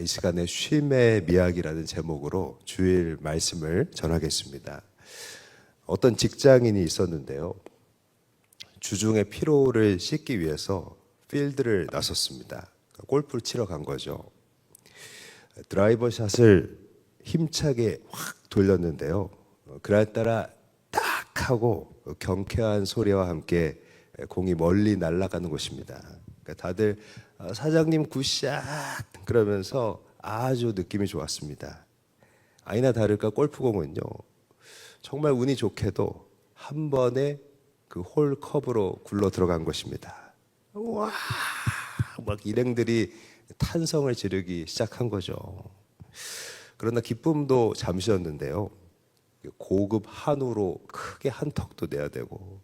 이 시간에 쉼의 미학이라는 제목으로 주일 말씀을 전하겠습니다. 어떤 직장인이 있었는데요. 주중에 피로를 씻기 위해서 필드를 나섰습니다. 골프를 치러 간 거죠. 드라이버 샷을 힘차게 확 돌렸는데요. 그날따라 딱 하고 경쾌한 소리와 함께 공이 멀리 날아가는 것입니다. 다들 사장님 굿샷 그러면서 아주 느낌이 좋았습니다. 아니나 다를까 골프공은요, 정말 운이 좋게도 한 번에 그 홀 컵으로 굴러 들어간 것입니다. 와, 막 일행들이 탄성을 지르기 시작한 거죠. 그러나 기쁨도 잠시였는데요. 고급 한우로 크게 한턱도 내야 되고,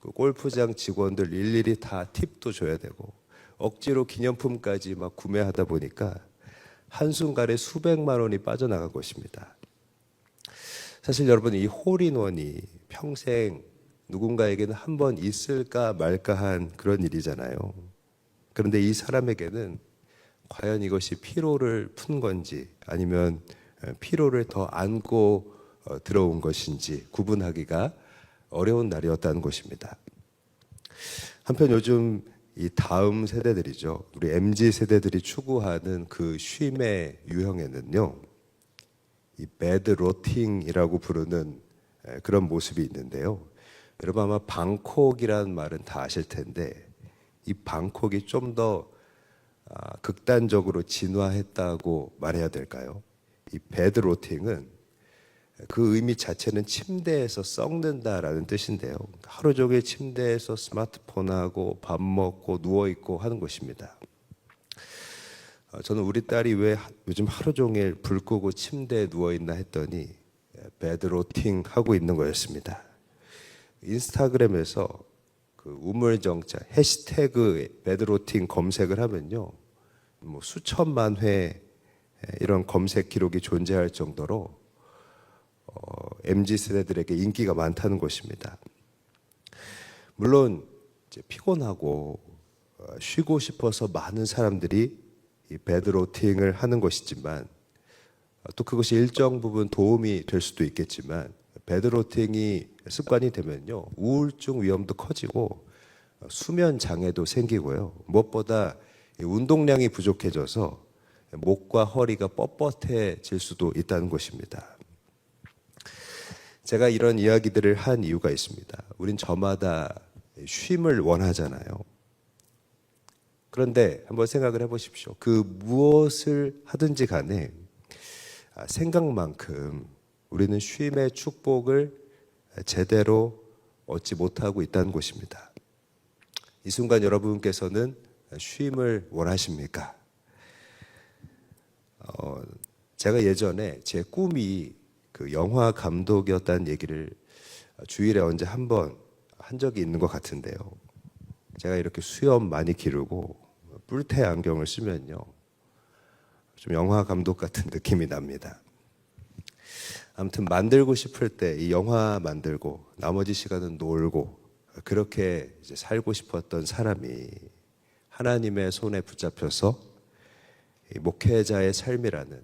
그 골프장 직원들 일일이 다 팁도 줘야 되고, 억지로 기념품까지 막 구매하다 보니까 한순간에 수백만 원이 빠져나간 것입니다. 사실 여러분, 이 홀인원이 평생 누군가에게는 한 번 있을까 말까 한 그런 일이잖아요. 그런데 이 사람에게는 과연 이것이 피로를 푼 건지 아니면 피로를 더 안고 들어온 것인지 구분하기가 어려운 날이었다는 것입니다. 한편 요즘 이 다음 세대들이죠. 우리 MZ 세대들이 추구하는 그 쉼의 유형에는요, 이 배드 로팅이라고 부르는 그런 모습이 있는데요. 여러분 아마 방콕이라는 말은 다 아실 텐데, 이 방콕이 좀 더 극단적으로 진화했다고 말해야 될까요? 이 배드 로팅은 그 의미 자체는 침대에서 썩는다라는 뜻인데요. 하루 종일 침대에서 스마트폰하고 밥 먹고 누워있고 하는 것입니다. 저는 우리 딸이 왜 요즘 하루 종일 불 끄고 침대에 누워있나 했더니 배드 로팅 하고 있는 거였습니다. 인스타그램에서 그 우물정자 해시태그 배드 로팅 검색을 하면요, 뭐 수천만 회 이런 검색 기록이 존재할 정도로 MZ 세대들에게 인기가 많다는 것입니다. 물론 이제 피곤하고 쉬고 싶어서 많은 사람들이 이 배드 로팅을 하는 것이지만, 또 그것이 일정 부분 도움이 될 수도 있겠지만, 배드 로팅이 습관이 되면요, 우울증 위험도 커지고 수면 장애도 생기고요, 무엇보다 운동량이 부족해져서 목과 허리가 뻣뻣해질 수도 있다는 것입니다. 제가 이런 이야기들을 한 이유가 있습니다. 우린 저마다 쉼을 원하잖아요. 그런데 한번 생각을 해보십시오. 그 무엇을 하든지 간에 생각만큼 우리는 쉼의 축복을 제대로 얻지 못하고 있다는 것입니다. 이 순간 여러분께서는 쉼을 원하십니까? 제가 예전에 제 꿈이 그 영화 감독이었다는 얘기를 주일에 언제 한번 한 적이 있는 것 같은데요. 제가 이렇게 수염 많이 기르고 뿔테 안경을 쓰면요, 좀 영화 감독 같은 느낌이 납니다. 아무튼 만들고 싶을 때 이 영화 만들고 나머지 시간은 놀고 그렇게 이제 살고 싶었던 사람이 하나님의 손에 붙잡혀서 이 목회자의 삶이라는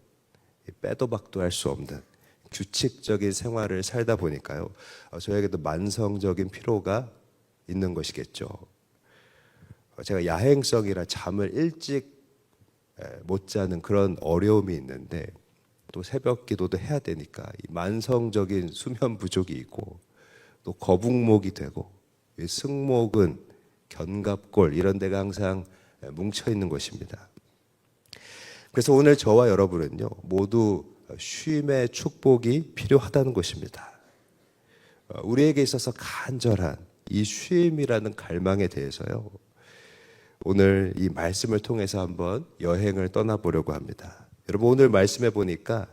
빼도 박도 할 수 없는 규칙적인 생활을 살다 보니까요, 저에게도 만성적인 피로가 있는 것이겠죠. 제가 야행성이라 잠을 일찍 못 자는 그런 어려움이 있는데, 또 새벽 기도도 해야 되니까 이 만성적인 수면 부족이 있고, 또 거북목이 되고, 승모근, 견갑골 이런 데가 항상 뭉쳐 있는 것입니다. 그래서 오늘 저와 여러분은요, 모두 쉼의 축복이 필요하다는 것입니다. 우리에게 있어서 간절한 이 쉼이라는 갈망에 대해서요, 오늘 이 말씀을 통해서 한번 여행을 떠나보려고 합니다. 여러분, 오늘 말씀해 보니까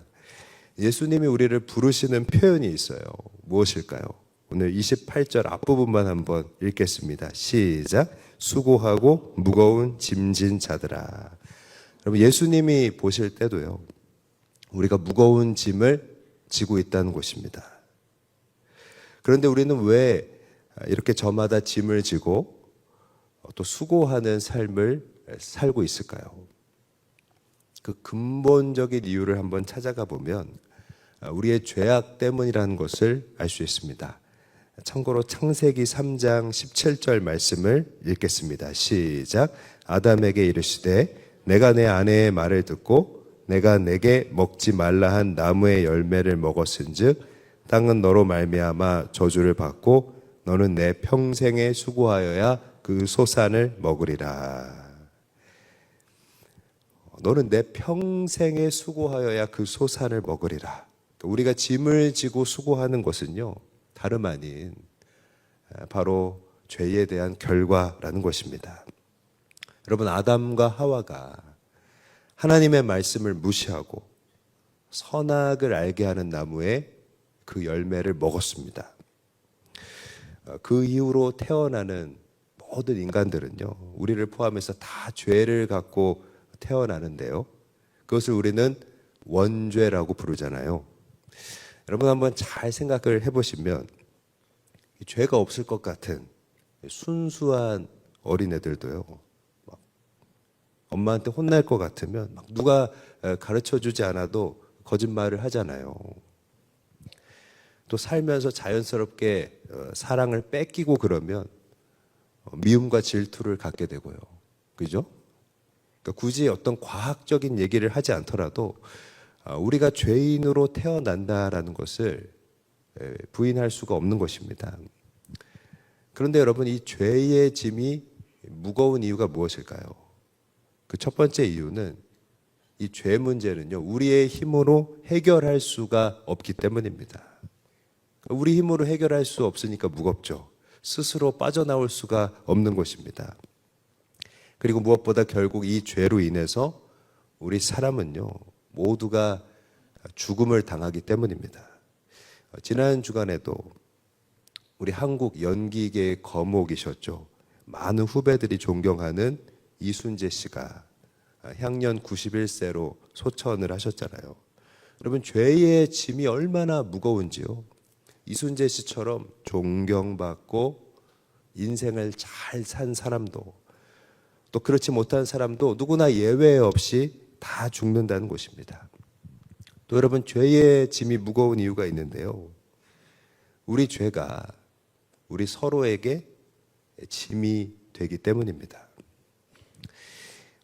예수님이 우리를 부르시는 표현이 있어요. 무엇일까요? 오늘 28절 앞부분만 한번 읽겠습니다. 시작. 수고하고 무거운 짐진 자들아. 여러분, 예수님이 보실 때도요, 우리가 무거운 짐을 지고 있다는 것입니다. 그런데 우리는 왜 이렇게 저마다 짐을 지고 또 수고하는 삶을 살고 있을까요? 그 근본적인 이유를 한번 찾아가 보면 우리의 죄악 때문이라는 것을 알 수 있습니다. 참고로 창세기 3장 17절 말씀을 읽겠습니다. 시작. 아담에게 이르시되 내가 내 아내의 말을 듣고 내가 내게 먹지 말라 한 나무의 열매를 먹었은즉 땅은 너로 말미암아 저주를 받고 너는 내 평생에 수고하여야 그 소산을 먹으리라. 너는 내 평생에 수고하여야 그 소산을 먹으리라. 우리가 짐을 지고 수고하는 것은요, 다름 아닌 바로 죄에 대한 결과라는 것입니다. 여러분, 아담과 하와가 하나님의 말씀을 무시하고 선악을 알게 하는 나무의 그 열매를 먹었습니다. 그 이후로 태어나는 모든 인간들은요, 우리를 포함해서 다 죄를 갖고 태어나는데요, 그것을 우리는 원죄라고 부르잖아요. 여러분 한번 잘 생각을 해보시면 죄가 없을 것 같은 순수한 어린애들도요, 엄마한테 혼날 것 같으면 누가 가르쳐주지 않아도 거짓말을 하잖아요. 또 살면서 자연스럽게 사랑을 뺏기고 그러면 미움과 질투를 갖게 되고요. 그죠? 그러니까 굳이 어떤 과학적인 얘기를 하지 않더라도 우리가 죄인으로 태어난다라는 것을 부인할 수가 없는 것입니다. 그런데 여러분, 이 죄의 짐이 무거운 이유가 무엇일까요? 그 첫 번째 이유는 이 죄 문제는요, 우리의 힘으로 해결할 수가 없기 때문입니다. 우리 힘으로 해결할 수 없으니까 무겁죠. 스스로 빠져나올 수가 없는 것입니다. 그리고 무엇보다 결국 이 죄로 인해서 우리 사람은요, 모두가 죽음을 당하기 때문입니다. 지난 주간에도 우리 한국 연기계의 거목이셨죠. 많은 후배들이 존경하는 이순재 씨가 향년 91세로 소천을 하셨잖아요. 여러분, 죄의 짐이 얼마나 무거운지요. 이순재 씨처럼 존경받고 인생을 잘 산 사람도, 또 그렇지 못한 사람도 누구나 예외 없이 다 죽는다는 것입니다. 또 여러분, 죄의 짐이 무거운 이유가 있는데요, 우리 죄가 우리 서로에게 짐이 되기 때문입니다.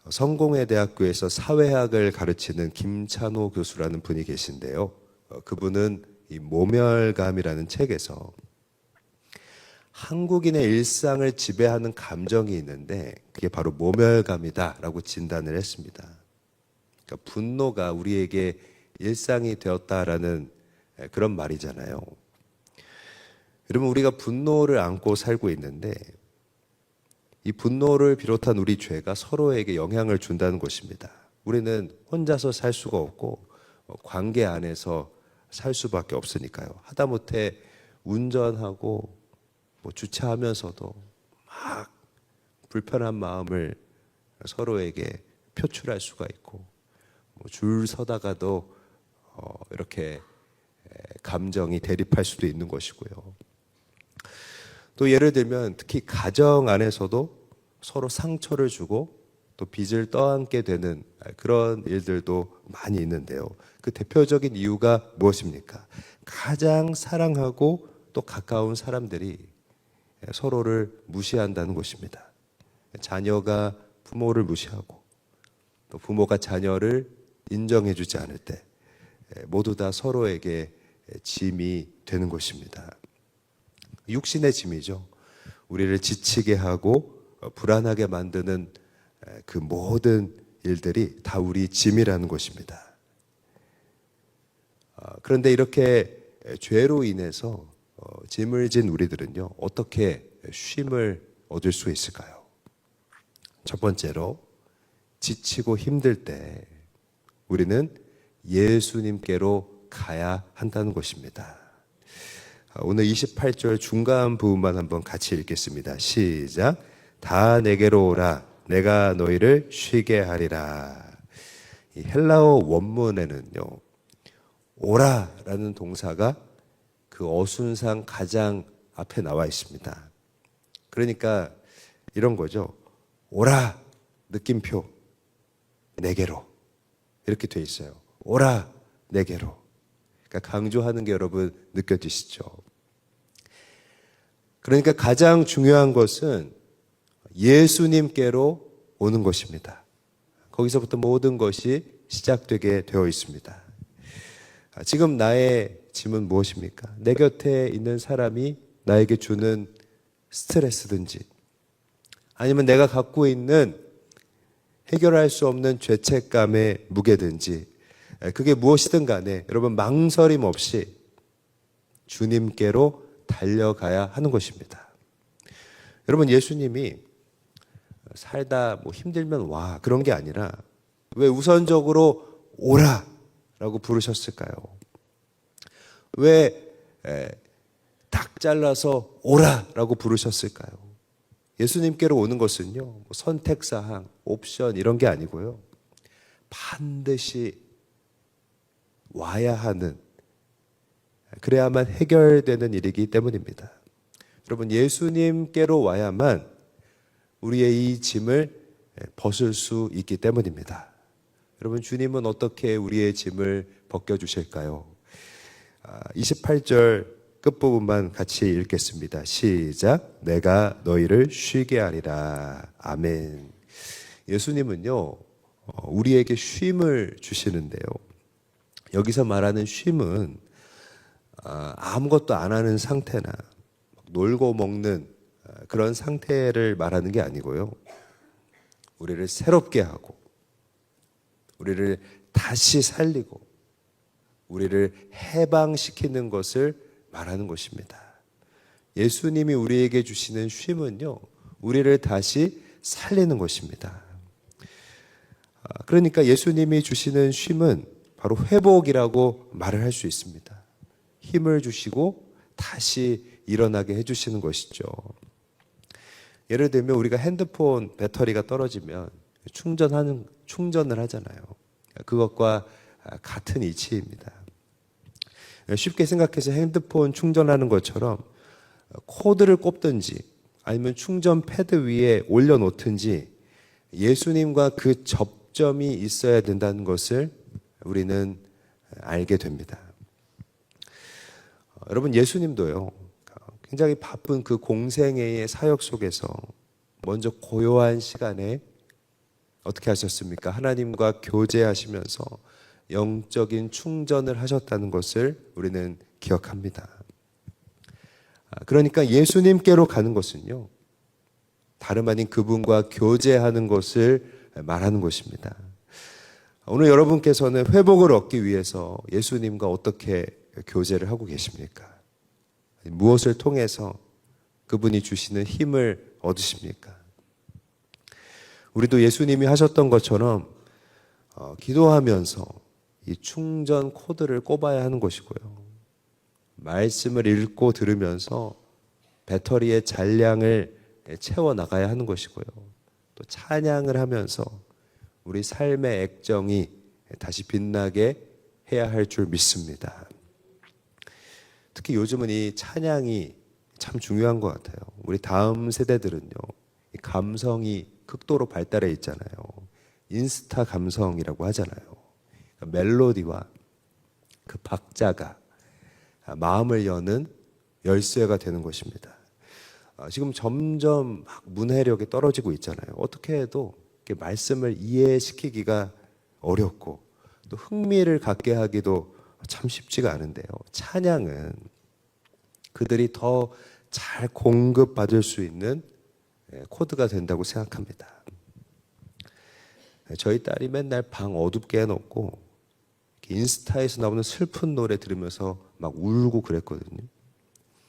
성공회 대학교에서 사회학을 가르치는 김찬호 교수라는 분이 계신데요, 그분은 이 모멸감이라는 책에서 한국인의 일상을 지배하는 감정이 있는데 그게 바로 모멸감이다라고 진단을 했습니다. 그러니까 분노가 우리에게 일상이 되었다라는 그런 말이잖아요. 여러분, 우리가 분노를 안고 살고 있는데 이 분노를 비롯한 우리 죄가 서로에게 영향을 준다는 것입니다. 우리는 혼자서 살 수가 없고 관계 안에서 살 수밖에 없으니까요. 하다못해 운전하고 주차하면서도 막 불편한 마음을 서로에게 표출할 수가 있고, 줄 서다가도 이렇게 감정이 대립할 수도 있는 것이고요. 또 예를 들면 특히 가정 안에서도 서로 상처를 주고 또 빚을 떠안게 되는 그런 일들도 많이 있는데요. 그 대표적인 이유가 무엇입니까? 가장 사랑하고 또 가까운 사람들이 서로를 무시한다는 것입니다. 자녀가 부모를 무시하고 또 부모가 자녀를 인정해주지 않을 때 모두 다 서로에게 짐이 되는 것입니다. 육신의 짐이죠. 우리를 지치게 하고 불안하게 만드는 그 모든 일들이 다 우리 짐이라는 것입니다. 그런데 이렇게 죄로 인해서 짐을 진 우리들은요, 어떻게 쉼을 얻을 수 있을까요? 첫 번째로, 지치고 힘들 때 우리는 예수님께로 가야 한다는 것입니다. 오늘 28절 중간 부분만 한번 같이 읽겠습니다. 시작. 다 내게로 오라. 내가 너희를 쉬게 하리라. 이 헬라어 원문에는요, 오라라는 동사가 그 어순상 가장 앞에 나와 있습니다. 그러니까 이런 거죠. 오라, 느낌표, 내게로. 이렇게 돼 있어요. 오라 내게로. 그러니까 강조하는 게 여러분 느껴지시죠? 그러니까 가장 중요한 것은 예수님께로 오는 것입니다. 거기서부터 모든 것이 시작되게 되어 있습니다. 지금 나의 짐은 무엇입니까? 내 곁에 있는 사람이 나에게 주는 스트레스든지 아니면 내가 갖고 있는 해결할 수 없는 죄책감의 무게든지 그게 무엇이든 간에 여러분 망설임 없이 주님께로 달려가야 하는 것입니다. 여러분 예수님이 살다 뭐 힘들면 와 그런 게 아니라 왜 우선적으로 오라라고 부르셨을까요? 왜 닭 잘라서 오라라고 부르셨을까요? 예수님께로 오는 것은요 뭐 선택사항, 옵션 이런 게 아니고요 반드시 와야 하는 그래야만 해결되는 일이기 때문입니다. 여러분 예수님께로 와야만 우리의 이 짐을 벗을 수 있기 때문입니다. 여러분 주님은 어떻게 우리의 짐을 벗겨주실까요? 28절 끝부분만 같이 읽겠습니다. 시작. 내가 너희를 쉬게 하리라. 아멘. 예수님은요 우리에게 쉼을 주시는데요 여기서 말하는 쉼은 아무것도 안 하는 상태나 놀고 먹는 그런 상태를 말하는 게 아니고요 우리를 새롭게 하고 우리를 다시 살리고 우리를 해방시키는 것을 말하는 것입니다. 예수님이 우리에게 주시는 쉼은요 우리를 다시 살리는 것입니다. 그러니까 예수님이 주시는 쉼은 바로 회복이라고 말을 할 수 있습니다. 힘을 주시고 다시 일어나게 해주시는 것이죠. 예를 들면 우리가 핸드폰 배터리가 떨어지면 충전을 하잖아요. 그것과 같은 이치입니다. 쉽게 생각해서 핸드폰 충전하는 것처럼 코드를 꼽든지 아니면 충전 패드 위에 올려놓든지 예수님과 그 접점이 있어야 된다는 것을 우리는 알게 됩니다. 여러분 예수님도요 굉장히 바쁜 그 공생애의 사역 속에서 먼저 고요한 시간에 어떻게 하셨습니까? 하나님과 교제하시면서 영적인 충전을 하셨다는 것을 우리는 기억합니다. 그러니까 예수님께로 가는 것은요 다름 아닌 그분과 교제하는 것을 말하는 것입니다. 오늘 여러분께서는 회복을 얻기 위해서 예수님과 어떻게 교제를 하고 계십니까? 무엇을 통해서 그분이 주시는 힘을 얻으십니까? 우리도 예수님이 하셨던 것처럼 기도하면서 이 충전 코드를 꼽아야 하는 것이고요. 말씀을 읽고 들으면서 배터리의 잔량을 채워 나가야 하는 것이고요. 또 찬양을 하면서 우리 삶의 액정이 다시 빛나게 해야 할 줄 믿습니다. 특히 요즘은 이 찬양이 참 중요한 것 같아요. 우리 다음 세대들은요, 이 감성이 극도로 발달해 있잖아요. 인스타 감성이라고 하잖아요. 멜로디와 그 박자가 마음을 여는 열쇠가 되는 것입니다. 지금 점점 문해력이 떨어지고 있잖아요. 어떻게 해도 이렇게 말씀을 이해시키기가 어렵고 또 흥미를 갖게 하기도 참 쉽지가 않은데요. 찬양은 그들이 더 잘 공급받을 수 있는 코드가 된다고 생각합니다. 저희 딸이 맨날 방 어둡게 해놓고 인스타에서 나오는 슬픈 노래 들으면서 막 울고 그랬거든요.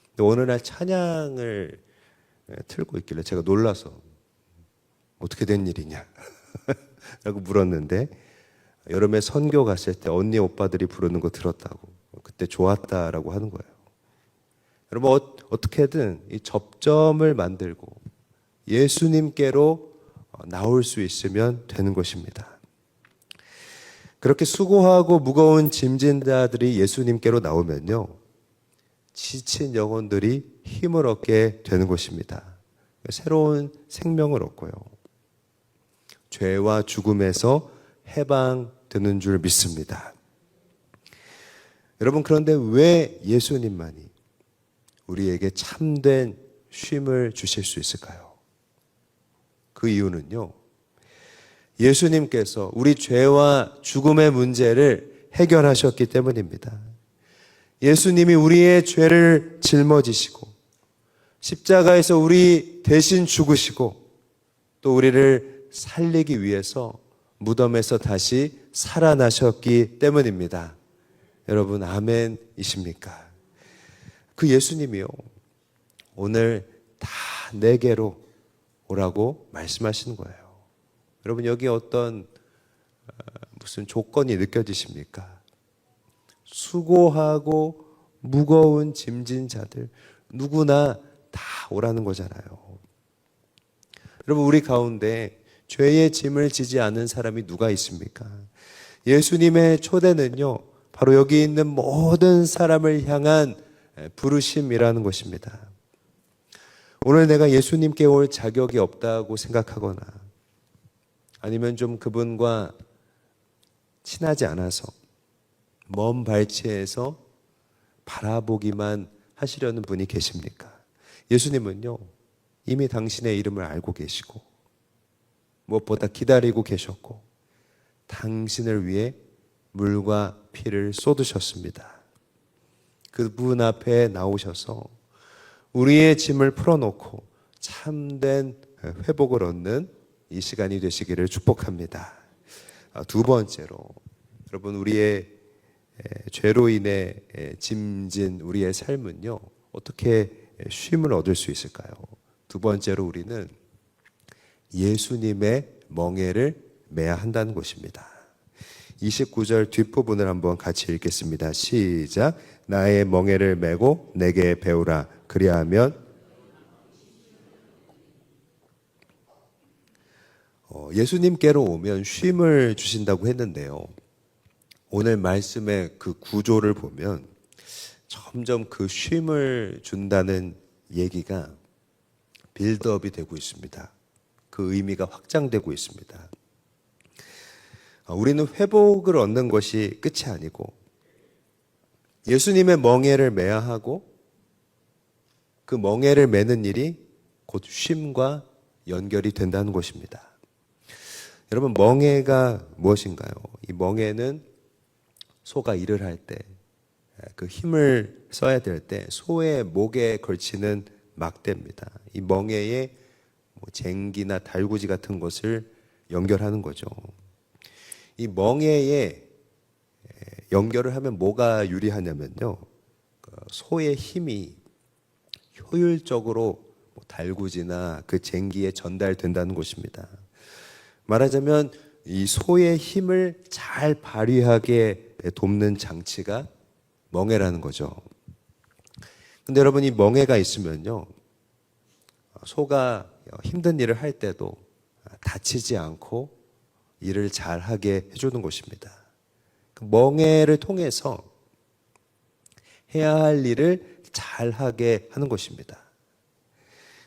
근데 어느 날 찬양을 틀고 있길래 제가 놀라서 어떻게 된 일이냐 라고 물었는데 여름에 선교 갔을 때 언니 오빠들이 부르는 거 들었다고 그때 좋았다라고 하는 거예요. 여러분 어떻게든 이 접점을 만들고 예수님께로 나올 수 있으면 되는 것입니다. 그렇게 수고하고 무거운 짐진 자들이 예수님께로 나오면요 지친 영혼들이 힘을 얻게 되는 것입니다. 새로운 생명을 얻고요 죄와 죽음에서 되는 줄 믿습니다. 여러분, 그런데 왜 예수님만이 우리에게 참된 쉼을 주실 수 있을까요? 그 이유는요, 예수님께서 우리 죄와 죽음의 문제를 해결하셨기 때문입니다. 예수님이 우리의 죄를 짊어지시고 십자가에서 우리 대신 죽으시고 또 우리를 살리기 위해서 무덤에서 다시 살아나셨기 때문입니다. 여러분, 아멘이십니까? 그 예수님이요, 오늘 다 내게로 오라고 말씀하시는 거예요. 여러분, 여기 어떤 무슨 조건이 느껴지십니까? 수고하고 무거운 짐진 자들 누구나 다 오라는 거잖아요. 여러분, 우리 가운데 죄의 짐을 지지 않은 사람이 누가 있습니까? 예수님의 초대는요, 바로 여기 있는 모든 사람을 향한 부르심이라는 것입니다. 오늘 내가 예수님께 올 자격이 없다고 생각하거나 아니면 좀 그분과 친하지 않아서 먼 발치에서 바라보기만 하시려는 분이 계십니까? 예수님은요, 이미 당신의 이름을 알고 계시고 무엇보다 기다리고 계셨고 당신을 위해 물과 피를 쏟으셨습니다. 그분 앞에 나오셔서 우리의 짐을 풀어놓고 참된 회복을 얻는 이 시간이 되시기를 축복합니다. 두 번째로, 여러분, 우리의 죄로 인해 짐진 우리의 삶은요, 어떻게 쉼을 얻을 수 있을까요? 두 번째로, 우리는 예수님의 멍에를 매야 한다는 것입니다. 29절 뒷부분을 한번 같이 읽겠습니다. 시작. 나의 멍에를 메고 내게 배우라. 그리하면 예수님께로 오면 쉼을 주신다고 했는데요, 오늘 말씀의 그 구조를 보면 점점 그 쉼을 준다는 얘기가 빌드업이 되고 있습니다. 그 의미가 확장되고 있습니다. 우리는 회복을 얻는 것이 끝이 아니고 예수님의 멍에를 매야 하고 그 멍에를 매는 일이 곧 쉼과 연결이 된다는 것입니다. 여러분, 멍에가 무엇인가요? 이 멍에는 소가 일을 할 때 그 힘을 써야 될 때 소의 목에 걸치는 막대입니다. 이 멍에에 쟁기나 달구지 같은 것을 연결하는 거죠. 이 멍에에 연결을 하면 뭐가 유리하냐면요, 소의 힘이 효율적으로 달구지나 그 쟁기에 전달된다는 것입니다. 말하자면 이 소의 힘을 잘 발휘하게 돕는 장치가 멍에라는 거죠. 근데 여러분, 이 멍에가 있으면요, 소가 힘든 일을 할 때도 다치지 않고 일을 잘 하게 해주는 것입니다. 그 멍에를 통해서 해야 할 일을 잘 하게 하는 것입니다.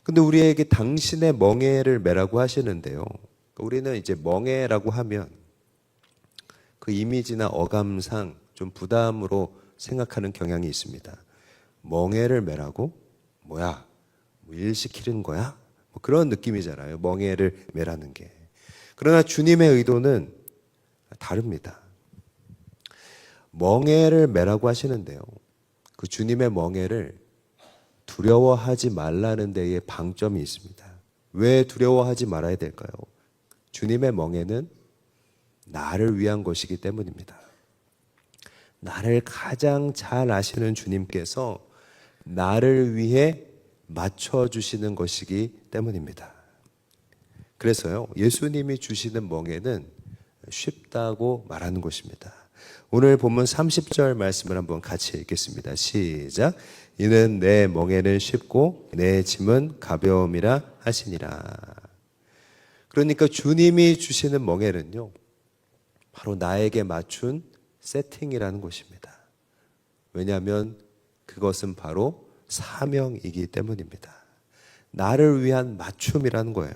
근데 우리에게 당신의 멍에를 매라고 하시는데요, 우리는 이제 멍에라고 하면 그 이미지나 어감상 좀 부담으로 생각하는 경향이 있습니다. 멍에를 매라고? 뭐야? 일 시키는 거야? 그런 느낌이잖아요, 멍에를 매라는 게. 그러나 주님의 의도는 다릅니다. 멍에를 매라고 하시는데요, 그 주님의 멍에를 두려워하지 말라는 데에 방점이 있습니다. 왜 두려워하지 말아야 될까요? 주님의 멍에는 나를 위한 것이기 때문입니다. 나를 가장 잘 아시는 주님께서 나를 위해 맞춰주시는 것이기 때문입니다. 그래서요, 예수님이 주시는 멍에는 쉽다고 말하는 것입니다. 오늘 본문 30절 말씀을 한번 같이 읽겠습니다. 시작. 이는 내 멍에는 쉽고 내 짐은 가벼움이라 하시니라. 그러니까 주님이 주시는 멍에는요, 바로 나에게 맞춘 세팅이라는 것입니다. 왜냐하면 그것은 바로 사명이기 때문입니다. 나를 위한 맞춤이라는 거예요.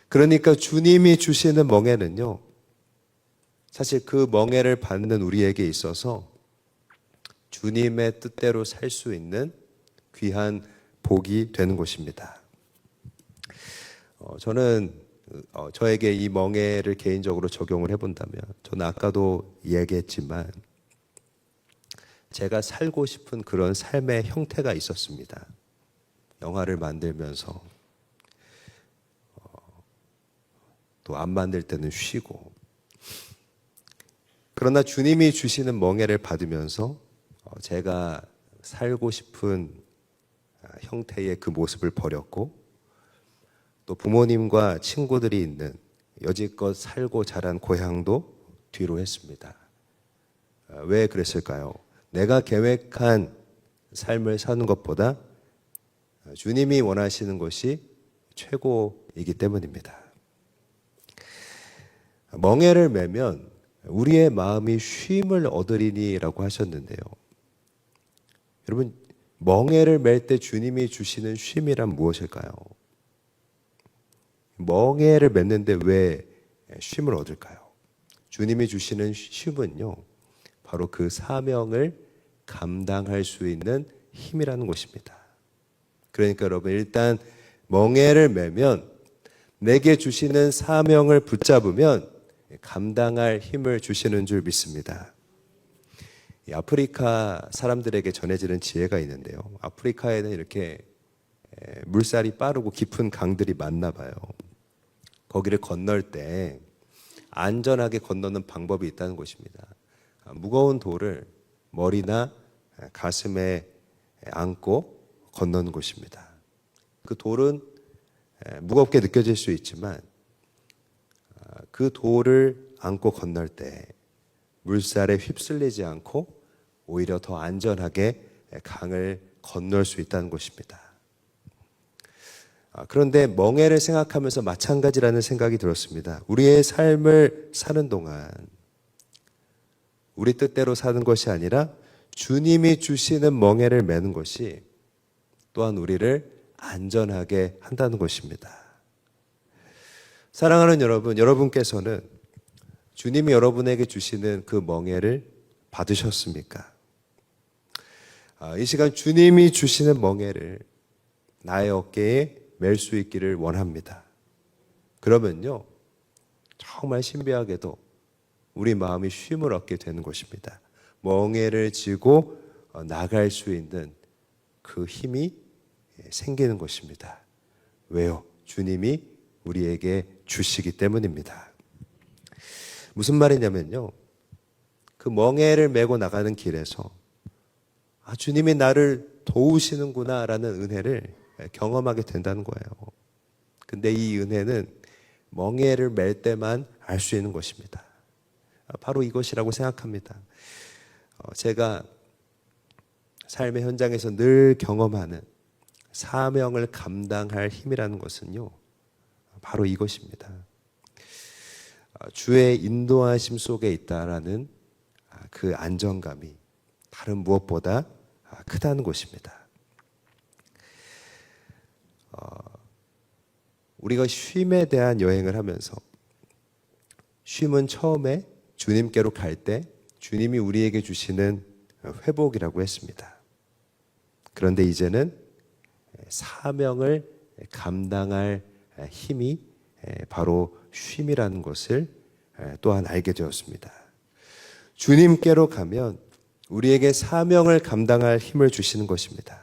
그러니까 주님이 주시는 멍에는요, 사실 그 멍에를 받는 우리에게 있어서 주님의 뜻대로 살 수 있는 귀한 복이 되는 것입니다. 저는 저에게 이 멍에를 개인적으로 적용을 해본다면, 저는 아까도 얘기했지만 제가 살고 싶은 그런 삶의 형태가 있었습니다. 영화를 만들면서 또 안 만들 때는 쉬고, 그러나 주님이 주시는 멍에를 받으면서 제가 살고 싶은 형태의 그 모습을 버렸고, 또 부모님과 친구들이 있는 여지껏 살고 자란 고향도 뒤로 했습니다. 왜 그랬을까요? 내가 계획한 삶을 사는 것보다 주님이 원하시는 것이 최고이기 때문입니다. 멍에를 매면 우리의 마음이 쉼을 얻으리니라고 하셨는데요. 여러분, 멍에를 맬 때 주님이 주시는 쉼이란 무엇일까요? 멍에를 맺는데 왜 쉼을 얻을까요? 주님이 주시는 쉼은요, 바로 그 사명을 감당할 수 있는 힘이라는 것입니다. 그러니까 여러분, 일단 멍에를 매면, 내게 주시는 사명을 붙잡으면 감당할 힘을 주시는 줄 믿습니다. 아프리카 사람들에게 전해지는 지혜가 있는데요. 아프리카에는 이렇게 물살이 빠르고 깊은 강들이 많나 봐요. 거기를 건널 때 안전하게 건너는 방법이 있다는 것입니다. 무거운 돌을 머리나 가슴에 안고 건너는 것입니다. 그 돌은 무겁게 느껴질 수 있지만 그 돌을 안고 건널 때 물살에 휩쓸리지 않고 오히려 더 안전하게 강을 건널 수 있다는 것입니다. 그런데 멍에를 생각하면서 마찬가지라는 생각이 들었습니다. 우리의 삶을 사는 동안 우리 뜻대로 사는 것이 아니라 주님이 주시는 멍에를 매는 것이 또한 우리를 안전하게 한다는 것입니다. 사랑하는 여러분, 여러분께서는 주님이 여러분에게 주시는 그 멍에를 받으셨습니까? 이 시간 주님이 주시는 멍에를 나의 어깨에 맬 수 있기를 원합니다. 그러면요, 정말 신비하게도 우리 마음이 쉼을 얻게 되는 것입니다. 멍에를 지고 나갈 수 있는 그 힘이 생기는 것입니다. 왜요? 주님이 우리에게 주시기 때문입니다. 무슨 말이냐면요, 그 멍에를 메고 나가는 길에서 주님이 나를 도우시는구나 라는 은혜를 경험하게 된다는 거예요. 근데 이 은혜는 멍에를 맬 때만 알 수 있는 것입니다. 바로 이것이라고 생각합니다. 제가 삶의 현장에서 늘 경험하는 사명을 감당할 힘이라는 것은요, 바로 이것입니다. 주의 인도하심 속에 있다라는 그 안정감이 다른 무엇보다 크다는 것입니다. 우리가 쉼에 대한 여행을 하면서, 쉼은 처음에 주님께로 갈 때 주님이 우리에게 주시는 회복이라고 했습니다. 그런데 이제는 사명을 감당할 힘이 바로 쉼이라는 것을 또한 알게 되었습니다. 주님께로 가면 우리에게 사명을 감당할 힘을 주시는 것입니다.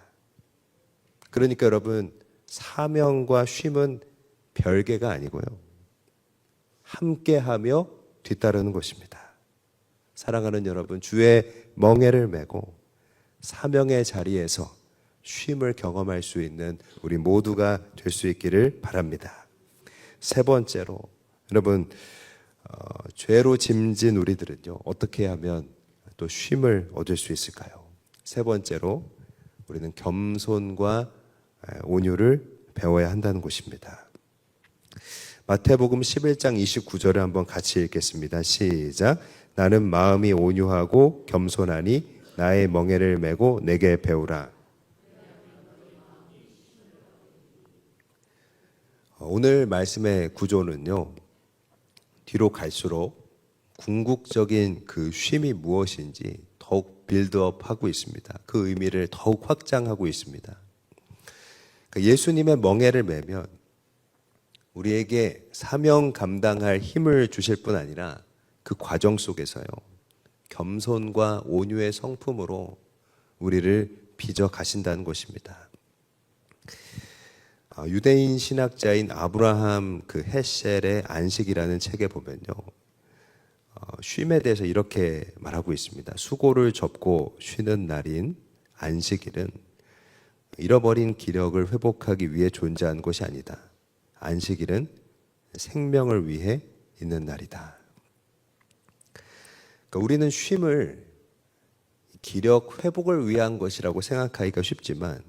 그러니까 여러분, 사명과 쉼은 별개가 아니고요, 함께하며 뒤따르는 것입니다. 사랑하는 여러분, 주의 멍에를 메고 사명의 자리에서 쉼을 경험할 수 있는 우리 모두가 될 수 있기를 바랍니다. 세 번째로, 여러분, 죄로 짐진 우리들은요, 어떻게 하면 또 쉼을 얻을 수 있을까요? 세 번째로, 우리는 겸손과 온유를 배워야 한다는 것입니다. 마태복음 11장 29절을 한번 같이 읽겠습니다. 시작. 나는 마음이 온유하고 겸손하니 나의 멍에를 메고 내게 배우라. 오늘 말씀의 구조는요, 뒤로 갈수록 궁극적인 그 쉼이 무엇인지 더욱 빌드업하고 있습니다. 그 의미를 더욱 확장하고 있습니다. 예수님의 멍에를 매면 우리에게 사명 감당할 힘을 주실 뿐 아니라 그 과정 속에서요, 겸손과 온유의 성품으로 우리를 빚어 가신다는 것입니다. 유대인 신학자인 아브라함 그 헤셀의 안식이라는 책에 보면요, 쉼에 대해서 이렇게 말하고 있습니다. 수고를 접고 쉬는 날인 안식일은 잃어버린 기력을 회복하기 위해 존재한 것이 아니다. 안식일은 생명을 위해 있는 날이다. 그러니까 우리는 쉼을 기력 회복을 위한 것이라고 생각하기가 쉽지만,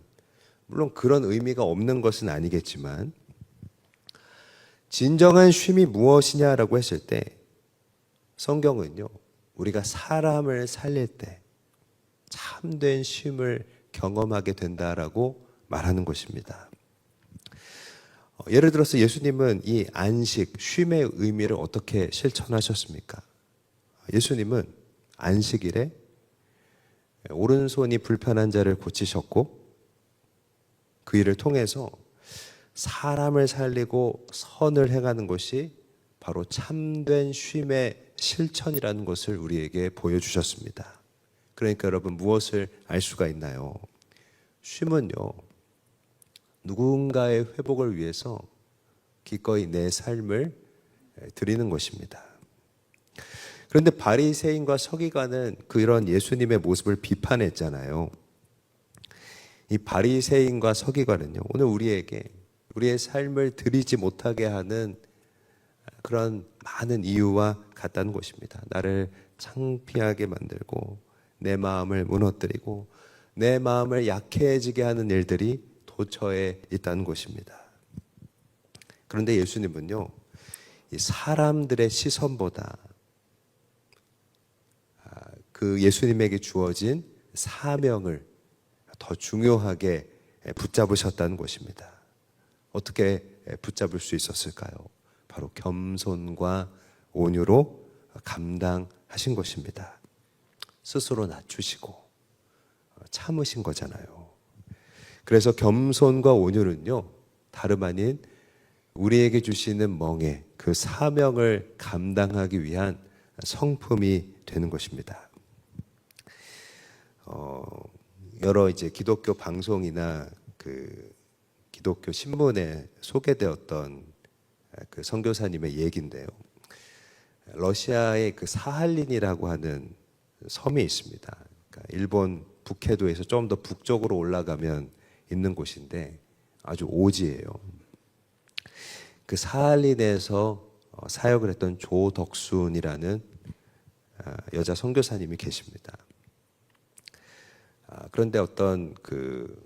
물론 그런 의미가 없는 것은 아니겠지만, 진정한 쉼이 무엇이냐라고 했을 때 성경은요, 우리가 사람을 살릴 때 참된 쉼을 경험하게 된다라고 말하는 것입니다. 예를 들어서 예수님은 이 안식, 쉼의 의미를 어떻게 실천하셨습니까? 예수님은 안식일에 오른손이 불편한 자를 고치셨고, 그 일을 통해서 사람을 살리고 선을 행하는 것이 바로 참된 쉼의 실천이라는 것을 우리에게 보여주셨습니다. 그러니까 여러분, 무엇을 알 수가 있나요? 쉼은요, 누군가의 회복을 위해서 기꺼이 내 삶을 드리는 것입니다. 그런데 바리새인과 서기관은 그런 예수님의 모습을 비판했잖아요. 이 바리새인과 서기관은요, 오늘 우리에게 우리의 삶을 드리지 못하게 하는 그런 많은 이유와 같다는 것입니다. 나를 창피하게 만들고 내 마음을 무너뜨리고 내 마음을 약해지게 하는 일들이 도처에 있다는 것입니다. 그런데 예수님은요, 이 사람들의 시선보다 그 예수님에게 주어진 사명을 더 중요하게 붙잡으셨다는 것입니다. 어떻게 붙잡을 수 있었을까요? 바로 겸손과 온유로 감당하신 것입니다. 스스로 낮추시고 참으신 거잖아요. 그래서 겸손과 온유는요, 다름 아닌 우리에게 주시는 멍에 그 사명을 감당하기 위한 성품이 되는 것입니다. 여러 이제 기독교 방송이나 그 기독교 신문에 소개되었던 그 선교사님의 얘기인데요. 러시아의 그 사할린이라고 하는 섬이 있습니다. 그러니까 일본 북해도에서 좀 더 북쪽으로 올라가면 있는 곳인데 아주 오지예요. 그 사할린에서 사역을 했던 조덕순이라는 여자 선교사님이 계십니다. 그런데 어떤 그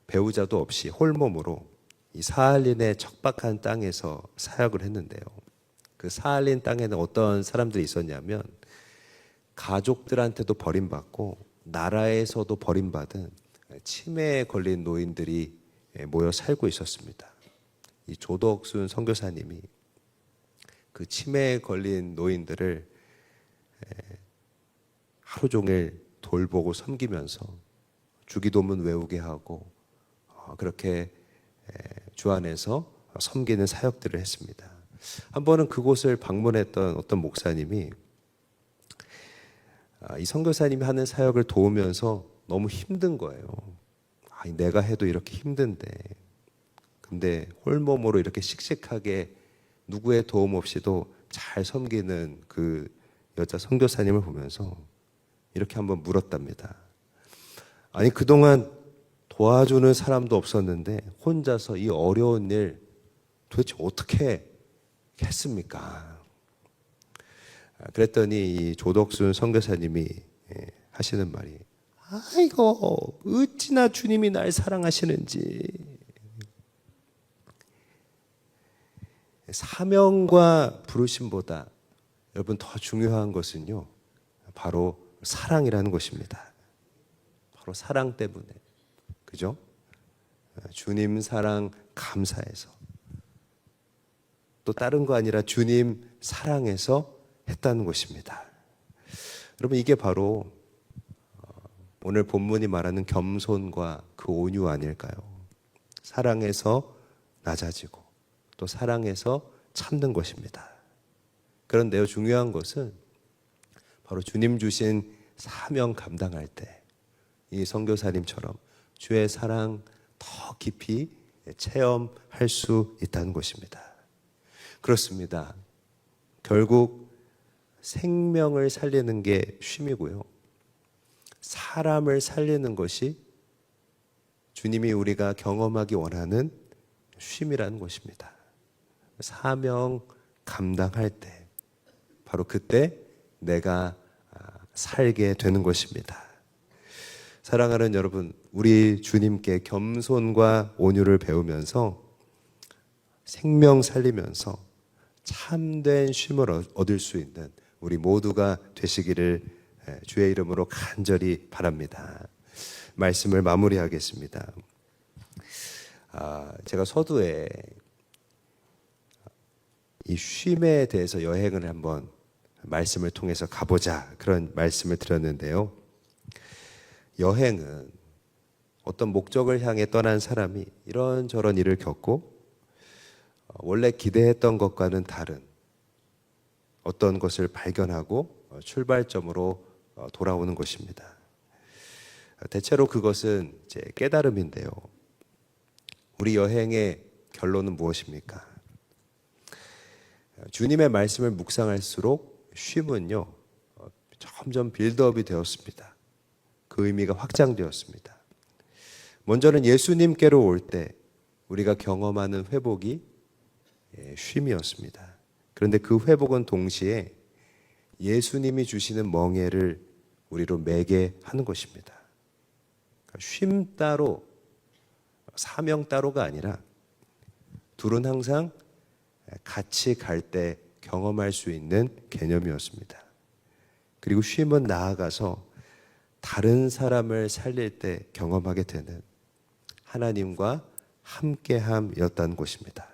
배우자도 없이 홀몸으로 이 사할린의 척박한 땅에서 사역을 했는데요. 그 사할린 땅에는 어떤 사람들이 있었냐면 가족들한테도 버림받고 나라에서도 버림받은 치매에 걸린 노인들이 모여 살고 있었습니다. 이 조덕순 선교사님이 그 치매에 걸린 노인들을 하루 종일 돌보고 섬기면서 주기도문 외우게 하고 그렇게 주 안에서 섬기는 사역들을 했습니다. 한 번은 그곳을 방문했던 어떤 목사님이 이 선교사님이 하는 사역을 도우면서 너무 힘든 거예요. 내가 해도 이렇게 힘든데, 근데 홀몸으로 이렇게 씩씩하게 누구의 도움 없이도 잘 섬기는 그 여자 선교사님을 보면서 이렇게 한번 물었답니다. 아니, 그동안 도와주는 사람도 없었는데 혼자서 이 어려운 일 도대체 어떻게 했습니까? 그랬더니 이 조덕순 선교사님이 하시는 말이, 아이고 어찌나 주님이 날 사랑하시는지. 사명과 부르심보다 여러분 더 중요한 것은요, 바로 사랑이라는 것입니다. 바로 사랑 때문에, 그죠? 주님 사랑 감사해서, 또 다른 거 아니라 주님 사랑해서 했다는 것입니다. 여러분, 이게 바로 오늘 본문이 말하는 겸손과 그 온유 아닐까요? 사랑에서 낮아지고 또 사랑에서 참는 것입니다. 그런데요, 중요한 것은 바로 주님 주신 사명 감당할 때 이 선교사님처럼 주의 사랑 더 깊이 체험할 수 있다는 것입니다. 그렇습니다. 결국 생명을 살리는 게 쉼이고요. 사람을 살리는 것이 주님이 우리가 경험하기 원하는 쉼이라는 것입니다. 사명 감당할 때 바로 그때 내가 살게 되는 것입니다. 사랑하는 여러분, 우리 주님께 겸손과 온유를 배우면서 생명 살리면서 참된 쉼을 얻을 수 있는 우리 모두가 되시기를 주의 이름으로 간절히 바랍니다. 말씀을 마무리하겠습니다. 제가 서두에 이 쉼에 대해서 여행을 한번 말씀을 통해서 가보자 그런 말씀을 드렸는데요. 여행은 어떤 목적을 향해 떠난 사람이 이런저런 일을 겪고 원래 기대했던 것과는 다른 어떤 것을 발견하고 출발점으로 돌아오는 것입니다. 대체로 그것은 제 깨달음인데요. 우리 여행의 결론은 무엇입니까? 주님의 말씀을 묵상할수록 쉼은요, 점점 빌드업이 되었습니다. 그 의미가 확장되었습니다. 먼저는 예수님께로 올 때 우리가 경험하는 회복이 쉼이었습니다. 그런데 그 회복은 동시에 예수님이 주시는 멍에를 우리로 매게 하는 것입니다. 쉼 따로, 사명 따로가 아니라 둘은 항상 같이 갈 때 경험할 수 있는 개념이었습니다. 그리고 쉼은 나아가서 다른 사람을 살릴 때 경험하게 되는 하나님과 함께함이었다는 것입니다.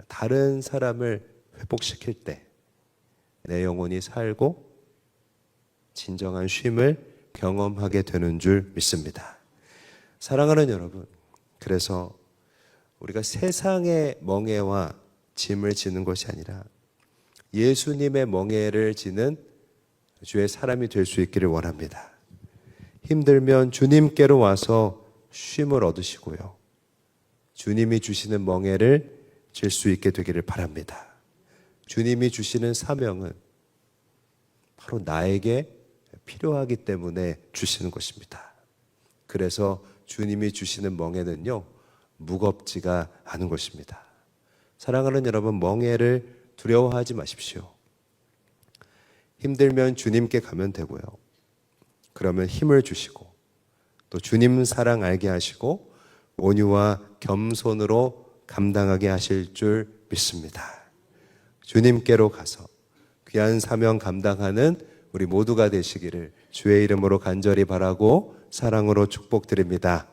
다른 사람을 회복시킬 때 내 영혼이 살고 진정한 쉼을 경험하게 되는 줄 믿습니다. 사랑하는 여러분, 그래서 우리가 세상의 멍에와 짐을 지는 것이 아니라 예수님의 멍에를 지는 주의 사람이 될 수 있기를 원합니다. 힘들면 주님께로 와서 쉼을 얻으시고요. 주님이 주시는 멍에를 질 수 있게 되기를 바랍니다. 주님이 주시는 사명은 바로 나에게 필요하기 때문에 주시는 것입니다. 그래서 주님이 주시는 멍에는요, 무겁지가 않은 것입니다. 사랑하는 여러분, 멍에를 두려워하지 마십시오. 힘들면 주님께 가면 되고요. 그러면 힘을 주시고 또 주님 사랑 알게 하시고 온유와 겸손으로 감당하게 하실 줄 믿습니다. 주님께로 가서 귀한 사명 감당하는 우리 모두가 되시기를 주의 이름으로 간절히 바라고 사랑으로 축복드립니다.